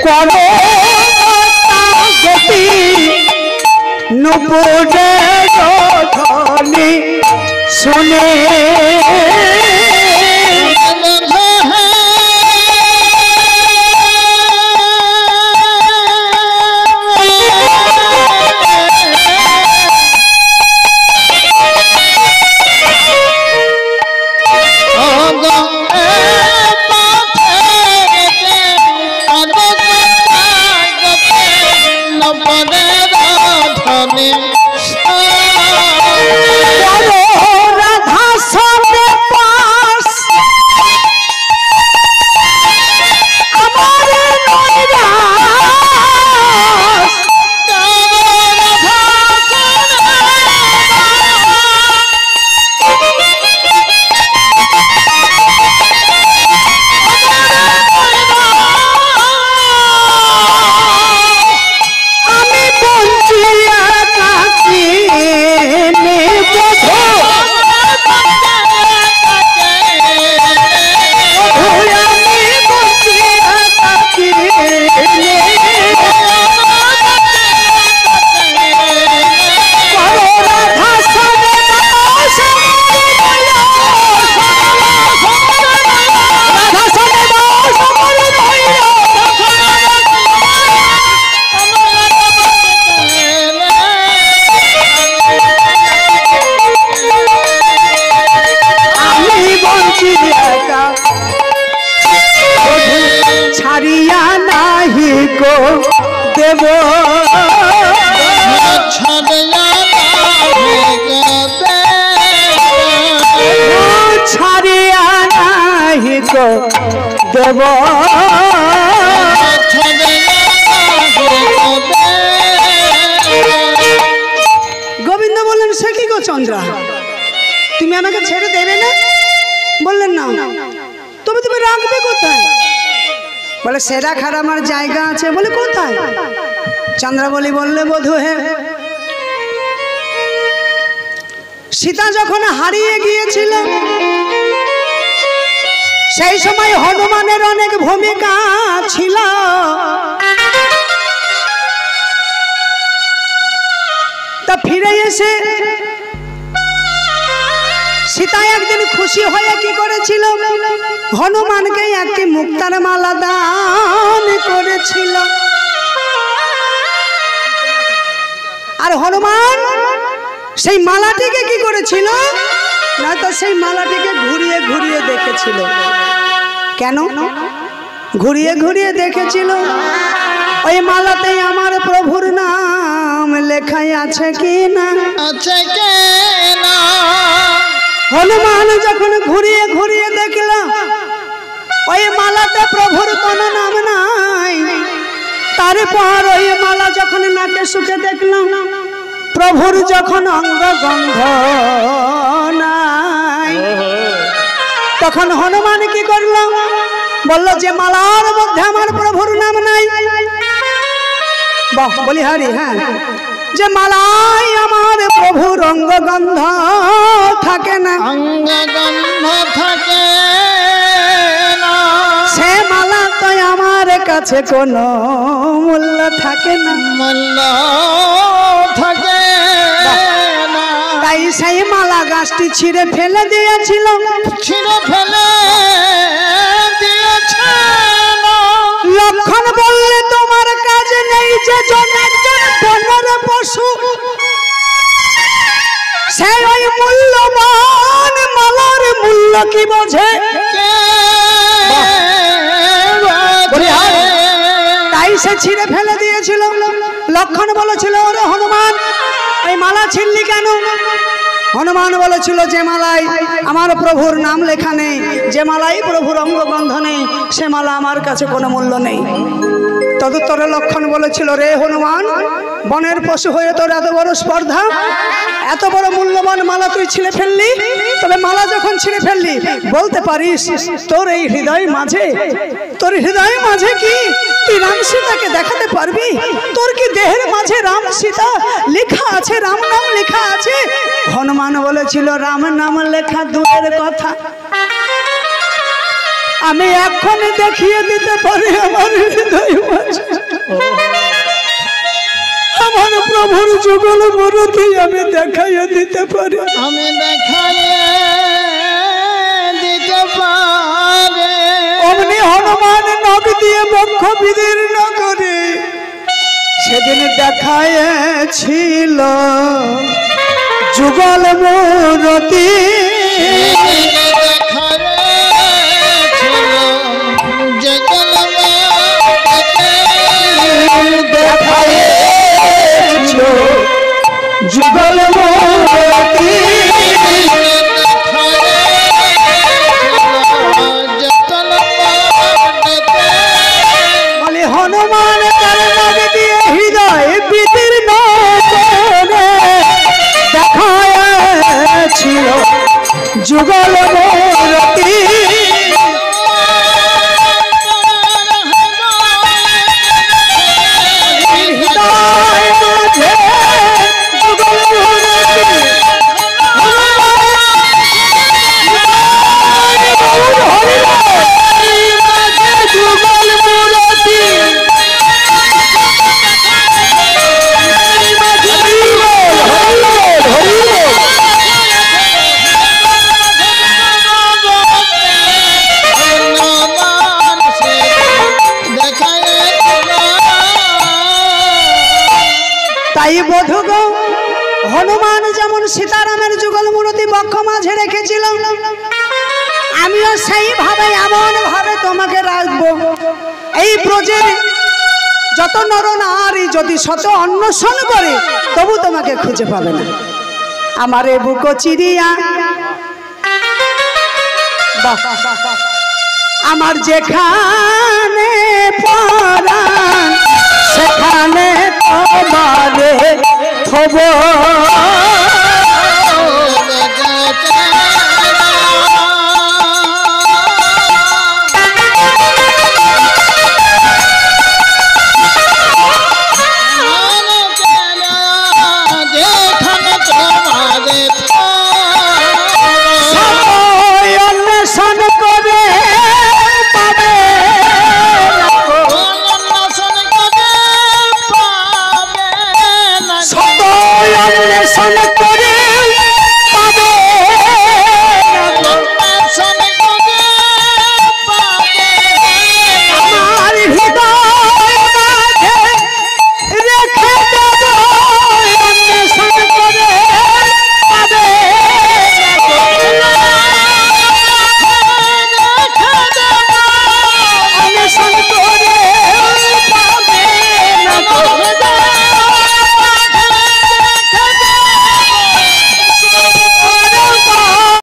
করো গতি নুপুরে ধ্বনি শুনে ছাড়িয়া নাহি গো দেব ছাড়িয়া নাহি গো দেব গোবিন্দ বললেন সে কি গো চন্দ্রা তুমি আমাকে ছেড়ে দেবে না? বললেন না। তবে তুমি রাখবে কোথায়? বলে সে রাখার আমার জায়গা আছে। বলে কোথায়? চন্দ্রাবলী বললে বধূ হে সীতা যখন হারিয়ে গিয়েছিল সেই সময় হনুমানের অনেক ভূমিকা ছিল। তা ফিরে এসে সীতা একদিন খুশি হয়ে কি করেছিল? হনুমানকে একটি মুক্তার মালা দান করেছিল। আর হনুমান সেই মালাটিকে কি করেছিল না, তো সেই মালাটিকে ঘুরিয়ে ঘুরিয়ে দেখেছিল। কেন ঘুরিয়ে ঘুরিয়ে দেখেছিল? ওই মালাতে আমার প্রভুর নাম লেখাই আছে কি না, আছে কি না। হনুমান যখন ঘুরিয়ে ঘুরিয়ে দেখল ওই মালাতে প্রভুর কোনো নাম নাই, তারপর ওই মালা যখন নাকে শুকে দেখলাম প্রভুর যখন অঙ্গ গন্ধ নাই, তখন হনুমান কি করলো? বলল যে মালার মধ্যে আমার প্রভুর নাম নাই। বাহ বলি হারি। হ্যাঁ, যে মালাই আমার প্রভুর অঙ্গ গন্ধ থাকে না, অঙ্গ গন্ধ থাকে না, সে মালা তো আমার কাছে কোনো মূল্য থাকে না, মূল্য থাকে না। তাই সেই মালা গাছটি ছিঁড়ে ফেলে দিয়েছিল, ছিঁড়ে ফেলে দিয়েছে। লক্ষণ বললে তোমার কাজ নেই, যে জন একজন বনের পশু সে ওই মূল্যবান মালার মূল্য কি বোঝে? তাই সে ছিঁড়ে ফেলে দিয়েছিল। লক্ষণ বলেছিল ওরে হনুমান এই মালা ছিঁড়লি কেন? হনুমান বলেছিল যে মালাই আমার প্রভুর নাম লেখা নেই, যে মালাই প্রভুর অঙ্গগন্ধ নেই, সে মালা আমার কাছে কোনো মূল্য নেই। তদুত্তরে লক্ষণ বলেছিল রে হনুমান, বনের পশু হয়ে তোর এত বড় স্পর্ধা, এত বড় মূল্যবান মালা তুই ছিঁড়ে ফেললি। তবে মালা যখন ছিঁড়ে ফেললি বলতে পারিস তোর এই হৃদয় মাঝে, তোর হৃদয় মাঝে কি তুই রাম সীতাকে দেখাতে পারবি? তোর কি দেহের মাঝে রাম সীতা লেখা আছে, রাম নাম লেখা আছে? হনুমান বলেছিল রাম নাম লেখা দূরের কথা, আমি এখন দেখিয়ে দিতে পারি আমার হৃদয় মাঝে যুগল মূর্তি আমি দেখাইয়া দিতে পারি, আমি দেখাইয়া দিতে পারি। অমনি হনুমান নখ দিয়ে বক্ষ বিদীর্ণ করে সেদিন দেখাইছিল যুগল মূর্তি। যুগল মূর্তি বলে হনুমান তার নাম দিয়ে হৃদয় বিদীর্ণ করে দেখাইছিল যুগল মূর্তি। হনুমান যেমন সীতারামের যুগল মূর্তি বক্ষ মাঝে রেখেছিল, আমিও সেইভাবে এমন ভাবে তোমাকে রাখবো, এই ব্রজের যত নর নারী যদি শত অন্বেষণ করে তবু তোমাকে খুঁজে পাবে না। আমারে বুক চিরিয়া আমার যেখানে পরাণ সেখানে তোমারে থব।